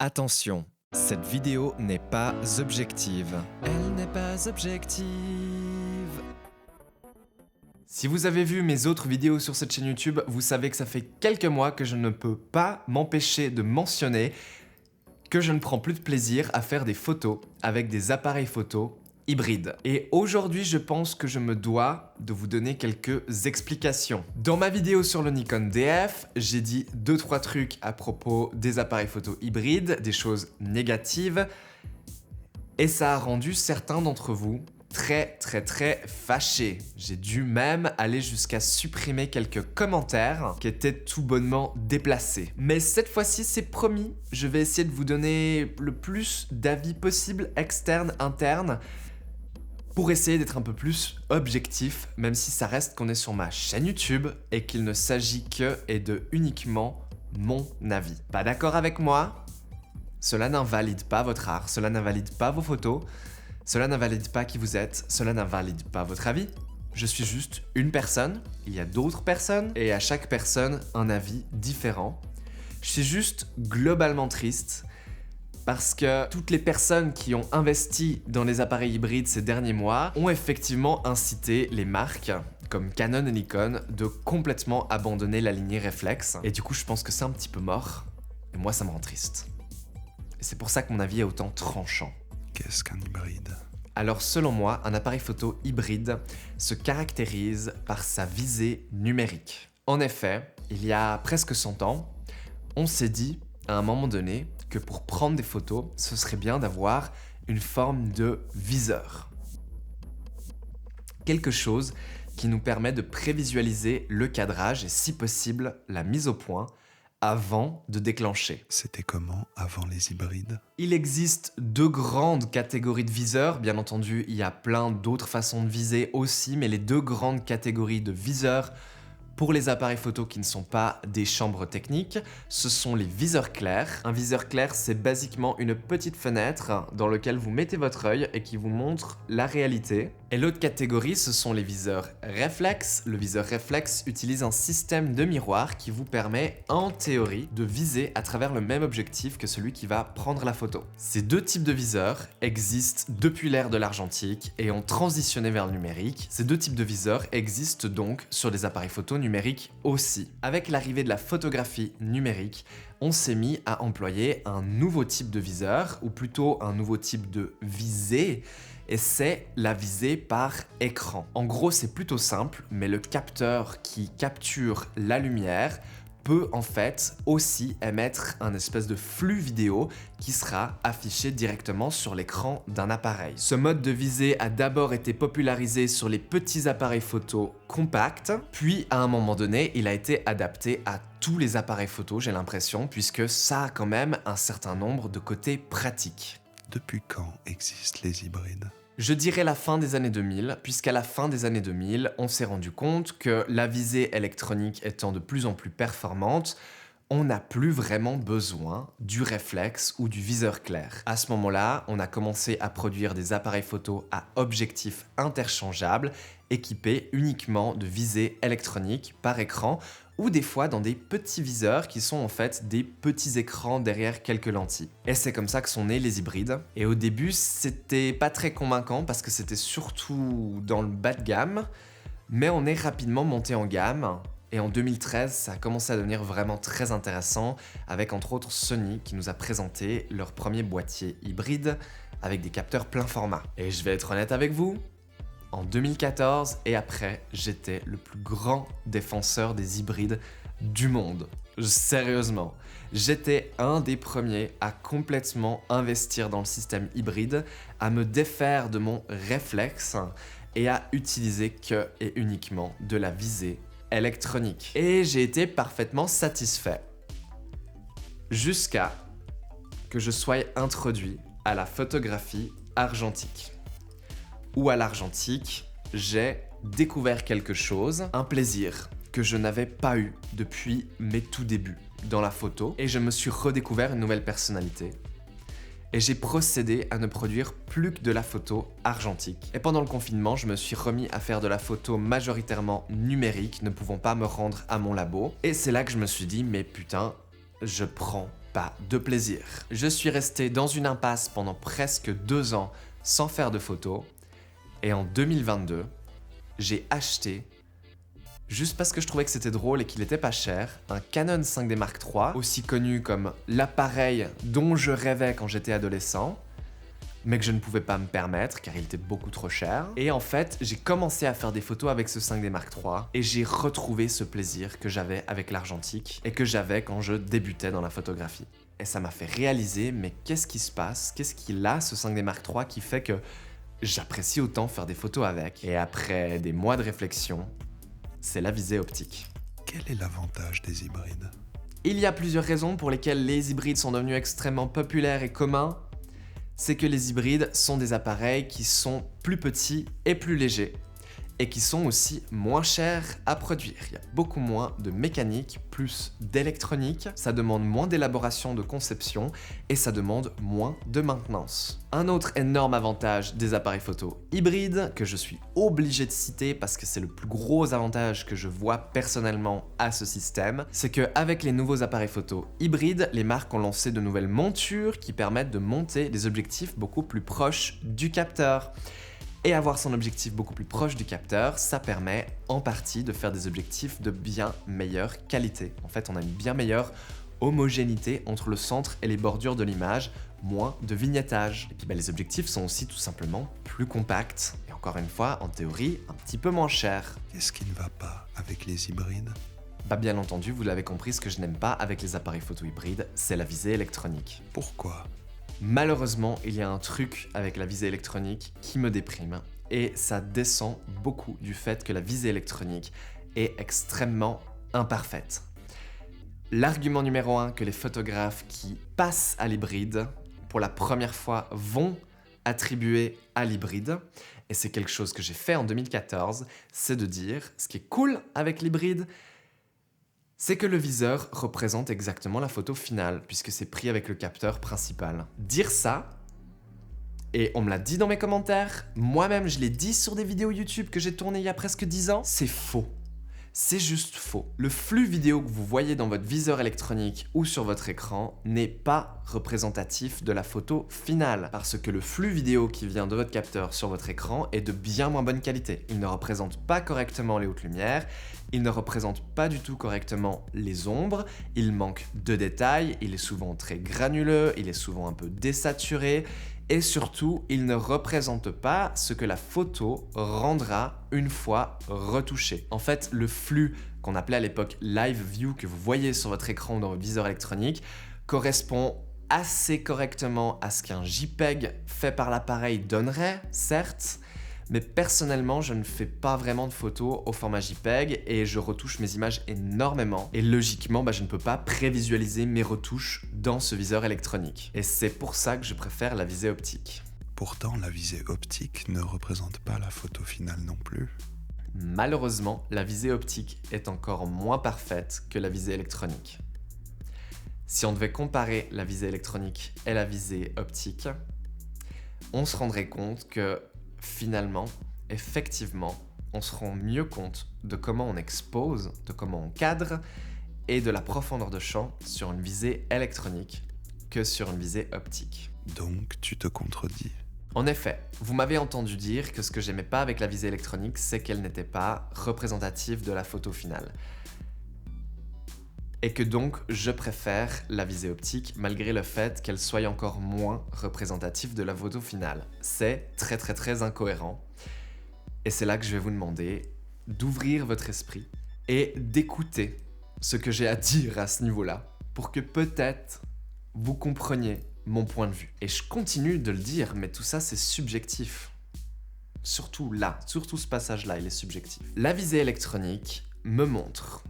Attention, cette vidéo n'est pas objective. Elle n'est pas objective. Si vous avez vu mes autres vidéos sur cette chaîne YouTube, vous savez que ça fait quelques mois que je ne peux pas m'empêcher de mentionner que je ne prends plus de plaisir à faire des photos avec des appareils photo hybrides. Et aujourd'hui, je pense que je me dois de vous donner quelques explications. Dans ma vidéo sur le Nikon DF, j'ai dit 2-3 trucs à propos des appareils photo hybrides, des choses négatives, et ça a rendu certains d'entre vous très fâchés. J'ai dû même aller jusqu'à supprimer quelques commentaires qui étaient tout bonnement déplacés. Mais cette fois-ci, c'est promis, je vais essayer de vous donner le plus d'avis possible, externes, internes, pour essayer d'être un peu plus objectif, même si ça reste qu'on est sur ma chaîne YouTube et qu'il ne s'agit que et de uniquement mon avis. Pas d'accord avec moi? Cela n'invalide pas votre art, cela n'invalide pas vos photos, cela n'invalide pas qui vous êtes, cela n'invalide pas votre avis. Je suis juste une personne, il y a d'autres personnes, et à chaque personne, un avis différent. Je suis juste globalement triste parce que toutes les personnes qui ont investi dans les appareils hybrides ces derniers mois ont effectivement incité les marques comme Canon et Nikon de complètement abandonner la lignée réflexe. Et du coup, je pense que c'est un petit peu mort, et moi ça me rend triste. Et c'est pour ça que mon avis est autant tranchant. Qu'est-ce qu'un hybride? Alors selon moi, un appareil photo hybride se caractérise par sa visée numérique. En effet, il y a presque 100 ans, on s'est dit à un moment donné que pour prendre des photos, ce serait bien d'avoir une forme de viseur. Quelque chose qui nous permet de prévisualiser le cadrage et si possible la mise au point avant de déclencher. C'était comment avant les hybrides? Il existe deux grandes catégories de viseurs, bien entendu il y a plein d'autres façons de viser aussi, mais les deux grandes catégories de viseurs pour les appareils photo qui ne sont pas des chambres techniques, ce sont les viseurs clairs. Un viseur clair, c'est basiquement une petite fenêtre dans laquelle vous mettez votre œil et qui vous montre la réalité. Et l'autre catégorie, ce sont les viseurs réflexes. Le viseur réflexe utilise un système de miroir qui vous permet, en théorie, de viser à travers le même objectif que celui qui va prendre la photo. Ces deux types de viseurs existent depuis l'ère de l'argentique et ont transitionné vers le numérique. Ces deux types de viseurs existent donc sur des appareils photo numérique aussi. Avec l'arrivée de la photographie numérique, on s'est mis à employer un nouveau type de viseur, ou plutôt un nouveau type de visée, et c'est la visée par écran. En gros, c'est plutôt simple, mais le capteur qui capture la lumière peut en fait aussi émettre un espèce de flux vidéo qui sera affiché directement sur l'écran d'un appareil. Ce mode de visée a d'abord été popularisé sur les petits appareils photo compacts, puis à un moment donné, il a été adapté à tous les appareils photo, j'ai l'impression, puisque ça a quand même un certain nombre de côtés pratiques. Depuis quand existent les hybrides? Je dirais la fin des années 2000, puisqu'à la fin des années 2000, on s'est rendu compte que la visée électronique étant de plus en plus performante, on n'a plus vraiment besoin du réflexe ou du viseur clair. À ce moment-là, on a commencé à produire des appareils photo à objectifs interchangeables, équipés uniquement de visée électronique par écran, ou des fois dans des petits viseurs qui sont en fait des petits écrans derrière quelques lentilles. Et c'est comme ça que sont nés les hybrides. Et au début, c'était pas très convaincant parce que c'était surtout dans le bas de gamme, mais on est rapidement monté en gamme. Et en 2013, ça a commencé à devenir vraiment très intéressant, avec entre autres Sony qui nous a présenté leur premier boîtier hybride avec des capteurs plein format. Et je vais être honnête avec vous, en 2014 et après, j'étais le plus grand défenseur des hybrides du monde. Sérieusement, j'étais un des premiers à complètement investir dans le système hybride, à me défaire de mon réflexe et à utiliser que et uniquement de la visée électronique. Et j'ai été parfaitement satisfait. Jusqu'à que je sois introduit à la photographie argentique. Où à l'argentique, j'ai découvert quelque chose, un plaisir que je n'avais pas eu depuis mes tout débuts dans la photo, et je me suis redécouvert une nouvelle personnalité. Et j'ai procédé à ne produire plus que de la photo argentique. Et pendant le confinement, je me suis remis à faire de la photo majoritairement numérique, ne pouvant pas me rendre à mon labo. Et c'est là que je me suis dit, mais putain, je prends pas de plaisir. Je suis resté dans une impasse pendant presque 2 ans sans faire de photos. Et en 2022, j'ai acheté, juste parce que je trouvais que c'était drôle et qu'il était pas cher, un Canon 5D Mark III, aussi connu comme l'appareil dont je rêvais quand j'étais adolescent, mais que je ne pouvais pas me permettre car il était beaucoup trop cher. Et en fait, j'ai commencé à faire des photos avec ce 5D Mark III et j'ai retrouvé ce plaisir que j'avais avec l'argentique et que j'avais quand je débutais dans la photographie. Et ça m'a fait réaliser, mais qu'est-ce qui se passe? Qu'est-ce qu'il a ce 5D Mark III qui fait que j'apprécie autant faire des photos avec? Et après des mois de réflexion, c'est la visée optique. Quel est l'avantage des hybrides? Il y a plusieurs raisons pour lesquelles les hybrides sont devenus extrêmement populaires et communs. C'est que les hybrides sont des appareils qui sont plus petits et plus légers et qui sont aussi moins chers à produire. Il y a beaucoup moins de mécanique, plus d'électronique, ça demande moins d'élaboration de conception et ça demande moins de maintenance. Un autre énorme avantage des appareils photo hybrides que je suis obligé de citer parce que c'est le plus gros avantage que je vois personnellement à ce système, c'est qu'avec les nouveaux appareils photo hybrides, les marques ont lancé de nouvelles montures qui permettent de monter des objectifs beaucoup plus proches du capteur. Et avoir son objectif beaucoup plus proche du capteur, ça permet en partie de faire des objectifs de bien meilleure qualité. En fait, on a une bien meilleure homogénéité entre le centre et les bordures de l'image, moins de vignettage. Et puis les objectifs sont aussi tout simplement plus compacts. Et encore une fois, en théorie, un petit peu moins chers. Qu'est-ce qui ne va pas avec les hybrides? Bien entendu, vous l'avez compris, ce que je n'aime pas avec les appareils photo hybrides, c'est la visée électronique. Pourquoi? Malheureusement, il y a un truc avec la visée électronique qui me déprime et ça descend beaucoup du fait que la visée électronique est extrêmement imparfaite. L'argument numéro 1 que les photographes qui passent à l'hybride pour la première fois vont attribuer à l'hybride, et c'est quelque chose que j'ai fait en 2014, c'est de dire ce qui est cool avec l'hybride, c'est que le viseur représente exactement la photo finale, puisque c'est pris avec le capteur principal. Dire ça, et on me l'a dit dans mes commentaires, moi-même je l'ai dit sur des vidéos YouTube que j'ai tournées il y a presque 10 ans, c'est faux. C'est juste faux. Le flux vidéo que vous voyez dans votre viseur électronique ou sur votre écran n'est pas représentatif de la photo finale, parce que le flux vidéo qui vient de votre capteur sur votre écran est de bien moins bonne qualité. Il ne représente pas correctement les hautes lumières, il ne représente pas du tout correctement les ombres, il manque de détails, il est souvent très granuleux, il est souvent un peu désaturé, et surtout, il ne représente pas ce que la photo rendra une fois retouchée. En fait, le flux qu'on appelait à l'époque Live View que vous voyez sur votre écran ou dans votre viseur électronique correspond assez correctement à ce qu'un JPEG fait par l'appareil donnerait, certes, mais personnellement, je ne fais pas vraiment de photos au format JPEG et je retouche mes images énormément. Et logiquement, je ne peux pas prévisualiser mes retouches dans ce viseur électronique. Et c'est pour ça que je préfère la visée optique. Pourtant, la visée optique ne représente pas la photo finale non plus. Malheureusement, la visée optique est encore moins parfaite que la visée électronique. Si on devait comparer la visée électronique et la visée optique, on se rendrait compte que finalement, effectivement, on se rend mieux compte de comment on expose, de comment on cadre et de la profondeur de champ sur une visée électronique que sur une visée optique. Donc, tu te contredis. En effet, vous m'avez entendu dire que ce que j'aimais pas avec la visée électronique, c'est qu'elle n'était pas représentative de la photo finale. Et que donc, je préfère la visée optique malgré le fait qu'elle soit encore moins représentative de la photo finale. C'est très incohérent. Et c'est là que je vais vous demander d'ouvrir votre esprit et d'écouter ce que j'ai à dire à ce niveau-là pour que peut-être vous compreniez mon point de vue. Et je continue de le dire, mais tout ça c'est subjectif. Surtout là, surtout ce passage-là, il est subjectif. La visée électronique me montre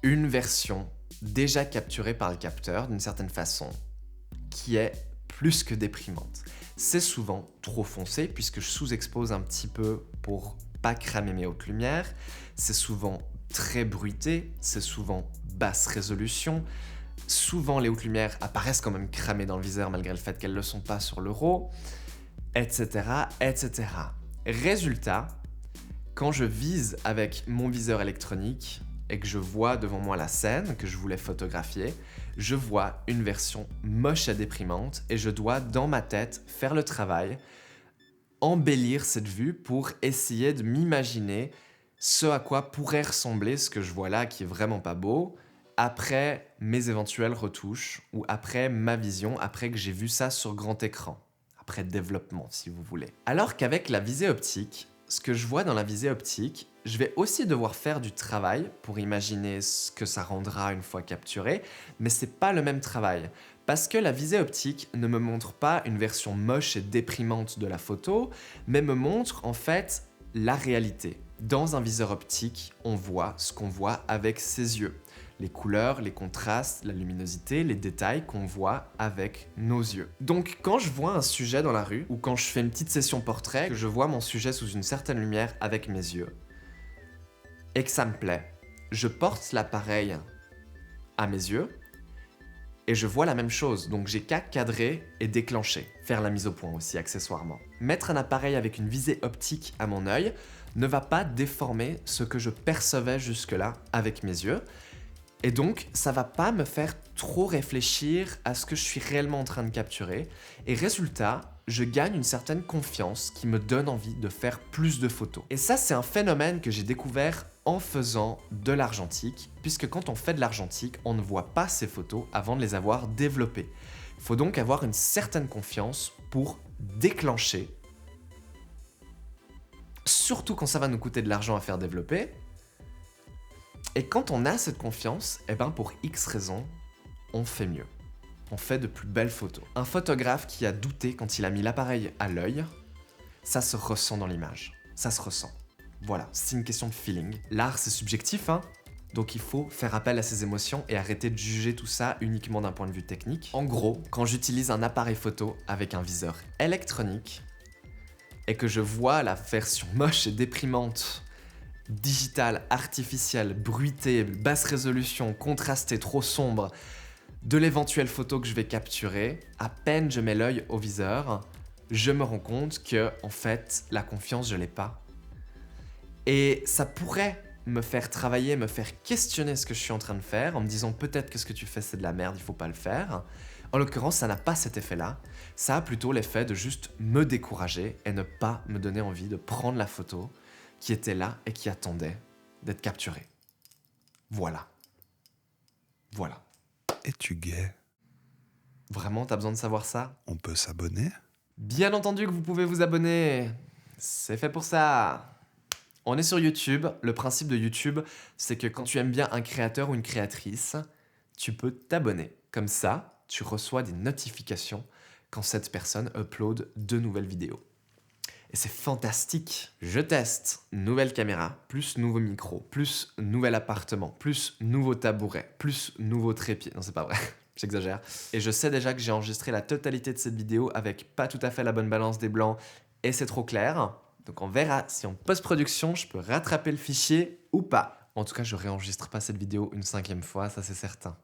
une version déjà capturée par le capteur d'une certaine façon, qui est plus que déprimante. C'est souvent trop foncé puisque je sous-expose un petit peu pour pas cramer mes hautes lumières. C'est souvent très bruité, c'est souvent basse résolution. Souvent les hautes lumières apparaissent quand même cramées dans le viseur malgré le fait qu'elles ne le sont pas sur le RAW, etc. Résultat, quand je vise avec mon viseur électronique et que je vois devant moi la scène que je voulais photographier, je vois une version moche et déprimante et je dois, dans ma tête, faire le travail, embellir cette vue pour essayer de m'imaginer ce à quoi pourrait ressembler ce que je vois là qui est vraiment pas beau après mes éventuelles retouches ou après ma vision, après que j'ai vu ça sur grand écran, après développement si vous voulez. Alors qu'avec la visée optique, ce que je vois dans la visée optique, je vais aussi devoir faire du travail pour imaginer ce que ça rendra une fois capturé, mais c'est pas le même travail. Parce que la visée optique ne me montre pas une version moche et déprimante de la photo, mais me montre en fait la réalité. Dans un viseur optique, on voit ce qu'on voit avec ses yeux. Les couleurs, les contrastes, la luminosité, les détails qu'on voit avec nos yeux. Donc quand je vois un sujet dans la rue, ou quand je fais une petite session portrait, que je vois mon sujet sous une certaine lumière avec mes yeux, et que ça me plaît, je porte l'appareil à mes yeux, et je vois la même chose, donc j'ai qu'à cadrer et déclencher. Faire la mise au point aussi, accessoirement. Mettre un appareil avec une visée optique à mon œil ne va pas déformer ce que je percevais jusque-là avec mes yeux, et donc ça va pas me faire trop réfléchir à ce que je suis réellement en train de capturer, et résultat, je gagne une certaine confiance qui me donne envie de faire plus de photos. Et ça, c'est un phénomène que j'ai découvert en faisant de l'argentique, puisque quand on fait de l'argentique, on ne voit pas ces photos avant de les avoir développées. Il faut donc avoir une certaine confiance pour déclencher, surtout quand ça va nous coûter de l'argent à faire développer. Et quand on a cette confiance, eh ben pour X raisons, on fait mieux. On fait de plus belles photos. Un photographe qui a douté quand il a mis l'appareil à l'œil, ça se ressent dans l'image. Ça se ressent. Voilà, c'est une question de feeling. L'art, c'est subjectif, hein, donc il faut faire appel à ses émotions et arrêter de juger tout ça uniquement d'un point de vue technique. En gros, quand j'utilise un appareil photo avec un viseur électronique et que je vois la version moche et déprimante, digitale, artificielle, bruitée, basse résolution, contrastée, trop sombre, de l'éventuelle photo que je vais capturer, à peine je mets l'œil au viseur, je me rends compte que, en fait, la confiance, je l'ai pas. Et ça pourrait me faire travailler, me faire questionner ce que je suis en train de faire, en me disant peut-être que ce que tu fais c'est de la merde, il faut pas le faire. En l'occurrence, ça n'a pas cet effet-là. Ça a plutôt l'effet de juste me décourager et ne pas me donner envie de prendre la photo qui était là et qui attendait d'être capturée. Voilà. Voilà. Es-tu gay? Vraiment, t'as besoin de savoir ça? On peut s'abonner? Bien entendu que vous pouvez vous abonner. C'est fait pour ça. On est sur YouTube. Le principe de YouTube, c'est que quand tu aimes bien un créateur ou une créatrice, tu peux t'abonner. Comme ça, tu reçois des notifications quand cette personne upload de nouvelles vidéos. Et c'est fantastique. Je teste. Nouvelle caméra, plus nouveau micro, plus nouvel appartement, plus nouveau tabouret, plus nouveau trépied. Non, c'est pas vrai. J'exagère. Et je sais déjà que j'ai enregistré la totalité de cette vidéo avec pas tout à fait la bonne balance des blancs et c'est trop clair. Donc on verra si en post-production, je peux rattraper le fichier ou pas. En tout cas, je réenregistre pas cette vidéo une 5e fois, ça c'est certain.